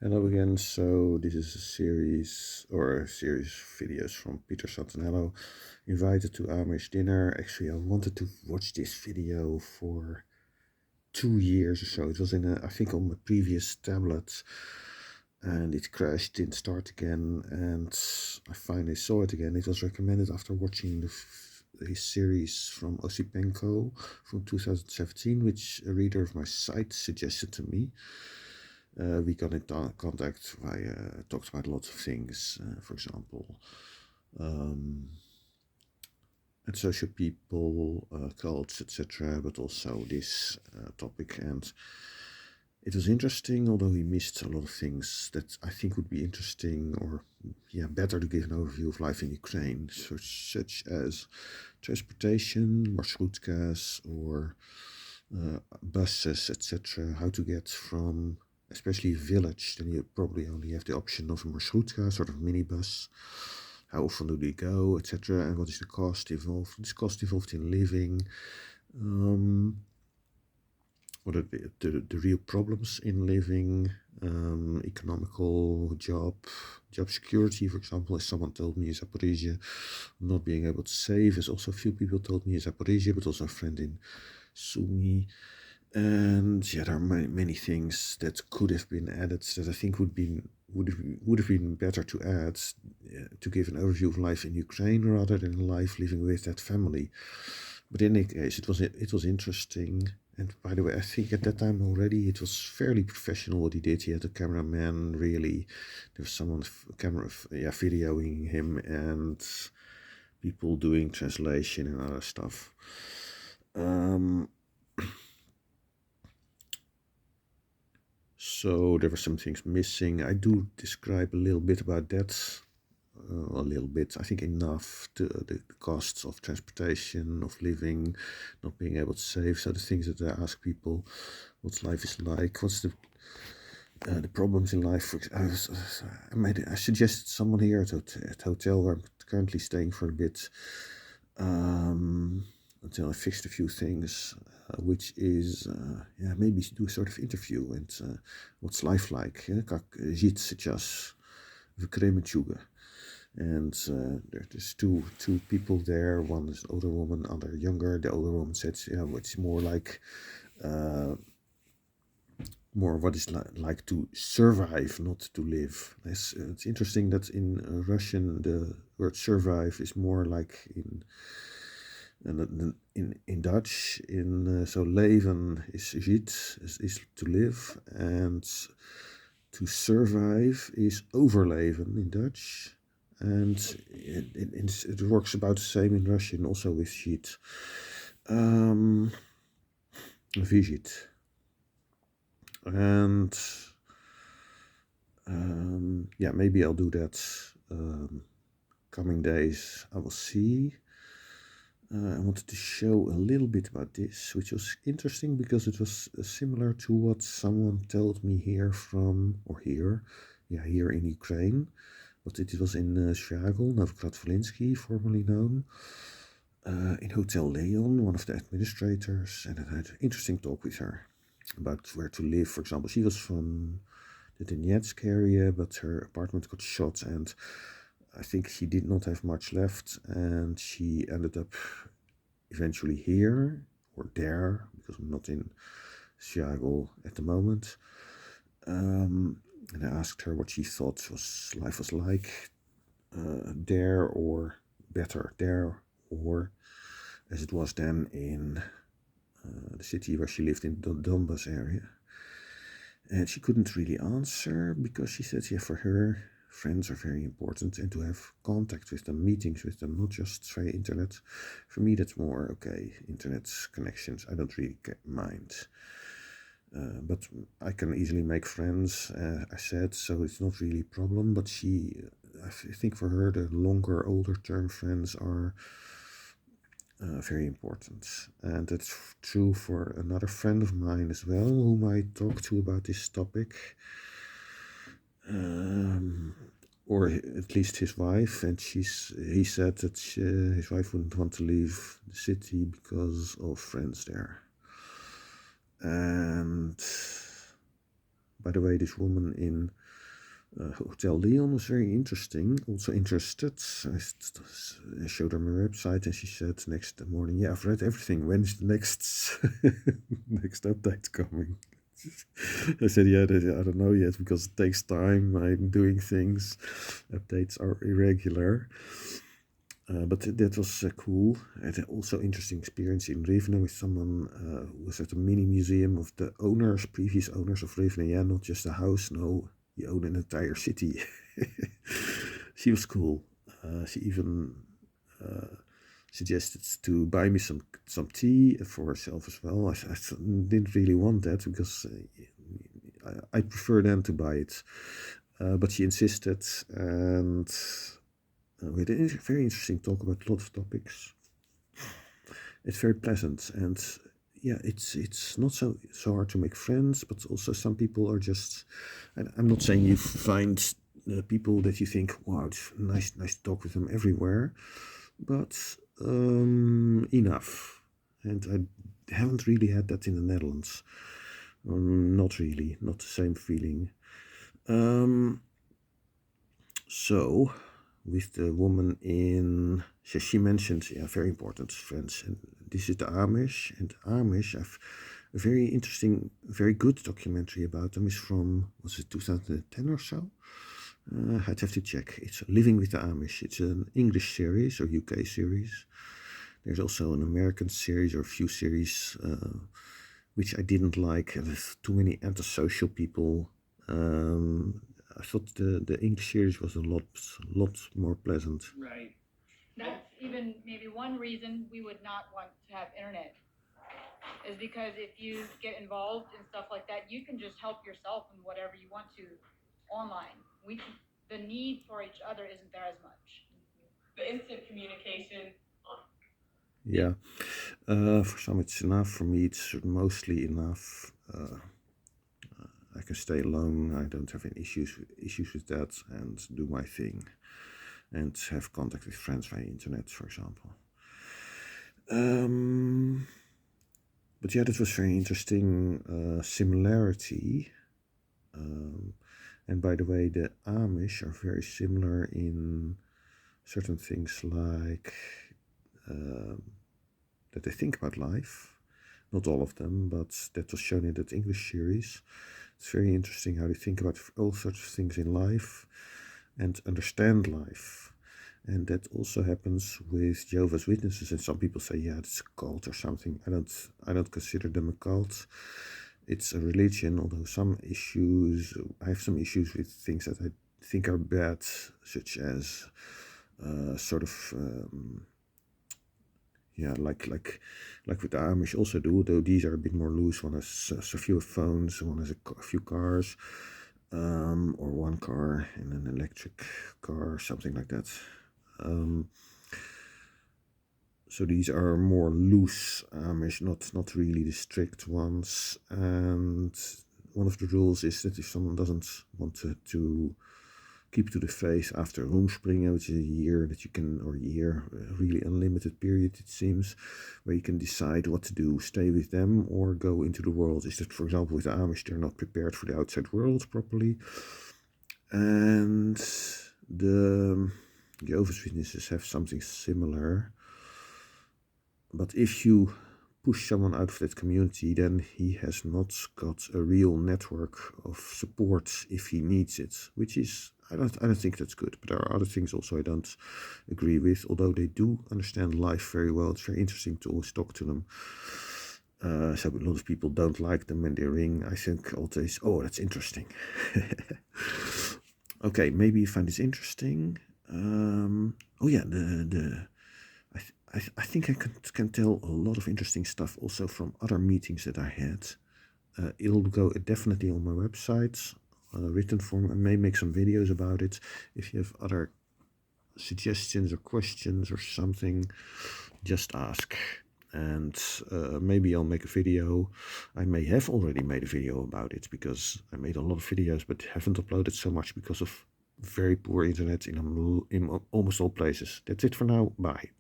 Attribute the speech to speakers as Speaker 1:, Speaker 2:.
Speaker 1: Hello again. So this is a series of videos from Peter Santanello, invited to Amish dinner. Actually, I wanted to watch this video for 2 years or so. It was I think on my previous tablet, and it crashed, didn't start again, and I finally saw it again. It was recommended after watching his series from Osipenko from 2017, which a reader of my site suggested to me. We got in contact via talked about lots of things, for example, um, and social people, cults, etc., but also this topic. And it was interesting, although he missed a lot of things that I think would be interesting, or better to give an overview of life in Ukraine, such as transportation, marshrutkas, or buses, etc. How to get from, especially a village, then you probably only have the option of a marshrutka, sort of minibus. How often do they go, etc. And what is the cost involved? This cost involved in living. What are the real problems in living, economical, job security, for example, as someone told me in Zaporizhia, not being able to save, as also a few people told me in Zaporizhia, but also a friend in Sumy. And there are many things that could have been added that I think would have been better to add, to give an overview of life in Ukraine rather than life living with that family. But in any case, it was interesting. And by the way, I think at that time already it was fairly professional what he did. He had a cameraman, really. There was someone videoing him, and people doing translation and other stuff. So there were some things missing. I do describe a little bit about that. A little bit, I think enough, to the costs of transportation, of living, not being able to save. So the things that I ask people, what life is like, what's the problems in life. I suggested someone here at the hotel where I'm currently staying for a bit, until I fixed a few things, which is maybe do a sort of interview and what's life like. Как жить сейчас в Кременчуге. And there's two people there. One is an older woman, other younger. The older woman said, it's more like more what it's like to survive, not to live. It's interesting that in Russian the word survive is more like in Dutch. So leven is žít, is to live, and to survive is overleven in Dutch. And it works about the same in Russian, also with sheet. Vyžít. And maybe I'll do that coming days. I will see. I wanted to show a little bit about this, which was interesting because it was similar to what someone told me here here in Ukraine. But it was in Shragel, Novograd-Volhynsky, formerly known, in Hotel Leon, one of the administrators, and I had an interesting talk with her about where to live. For example, she was from the Donetsk area, but her apartment got shot, and I think she did not have much left, and she ended up eventually here or there, because I'm not in Shragel at the moment. And I asked her what she thought life was like there, or better there, or as it was then in the city where she lived in the Donbas area. And she couldn't really answer because she said, for her, friends are very important, and to have contact with them, meetings with them, not just via internet. For me, that's more okay. Internet connections, I don't really mind. But I can easily make friends, I said, so it's not really a problem. But I think for her, the longer, older term friends are very important. And that's true for another friend of mine as well, whom I talked to about this topic. Or at least his wife, and he said that his wife wouldn't want to leave the city because of friends there. And By the way, this woman in Hotel Leon was very interesting, also interested. I showed her my website and she said next morning, yeah, I've read everything. When's the next next update coming? I said, yeah, I don't know yet because it takes time. I'm doing things. Updates are irregular. But that was cool. I had also interesting experience in Rivne with someone who was at a mini museum of the owners, previous owners of Rivne. Yeah, not just a house. No, he owned an entire city. She was cool. She even suggested to buy me some tea for herself as well. I didn't really want that because I prefer then to buy it. But she insisted, and we had a very interesting talk about a lot of topics. It's very pleasant, and yeah, it's not so hard to make friends, but also some people are just. And I'm not saying you find people that you think, wow, it's nice to talk with them everywhere, but enough. And I haven't really had that in the Netherlands. Not really, not the same feeling. So, with the woman in, she mentioned, yeah, very important friends, and this is the Amish, and Amish, I've a very interesting, very good documentary about them, is from, was it 2010 or so? I'd have to check. It's Living with the Amish. It's an English series or UK series. There's also an American series or a few series which I didn't like. With too many antisocial people. I thought the English series was a lot more pleasant.
Speaker 2: Right. That's even maybe one reason we would not want to have internet, is because if you get involved in stuff like that, you can just help yourself in whatever you want to online. The need for each other isn't there as much. The instant communication.
Speaker 1: Yeah, for some it's enough. For me, it's mostly enough. I can stay alone. I don't have any issues with that, and do my thing, and have contact with friends via internet, for example. But yeah, that was very interesting similarity. And by the way, the Amish are very similar in certain things, like that they think about life. Not all of them, but that was shown in that English series. It's very interesting how they think about all sorts of things in life and understand life. And that also happens with Jehovah's Witnesses. And some people say, yeah, it's a cult or something. I don't consider them a cult. It's a religion, although I have some issues with things that I think are bad, such as like with the Amish also do, though these are a bit more loose. One has a few phones, one has a few cars, or one car and an electric car, something like that. So these are more loose Amish, not really the strict ones. And one of the rules is that if someone doesn't want to keep to the faith after Roomspringen, which is a year that you can, or a year, a really unlimited period it seems, where you can decide what to do, stay with them or go into the world. Is that, for example, with the Amish, they're not prepared for the outside world properly. And the Jehovah's Witnesses have something similar. But if you push someone out of that community, then he has not got a real network of support if he needs it, which is, I don't think that's good. But there are other things also I don't agree with, although they do understand life very well. It's very interesting to always talk to them. So a lot of people don't like them when they ring. I think always, oh, that's interesting. Okay, maybe you find this interesting. Oh yeah, I think I can tell a lot of interesting stuff also from other meetings that I had. It'll go definitely on my website, written form. I may make some videos about it. If you have other suggestions or questions or something, just ask. And maybe I'll make a video. I may have already made a video about it because I made a lot of videos but haven't uploaded so much because of very poor internet in almost all places. That's it for now. Bye.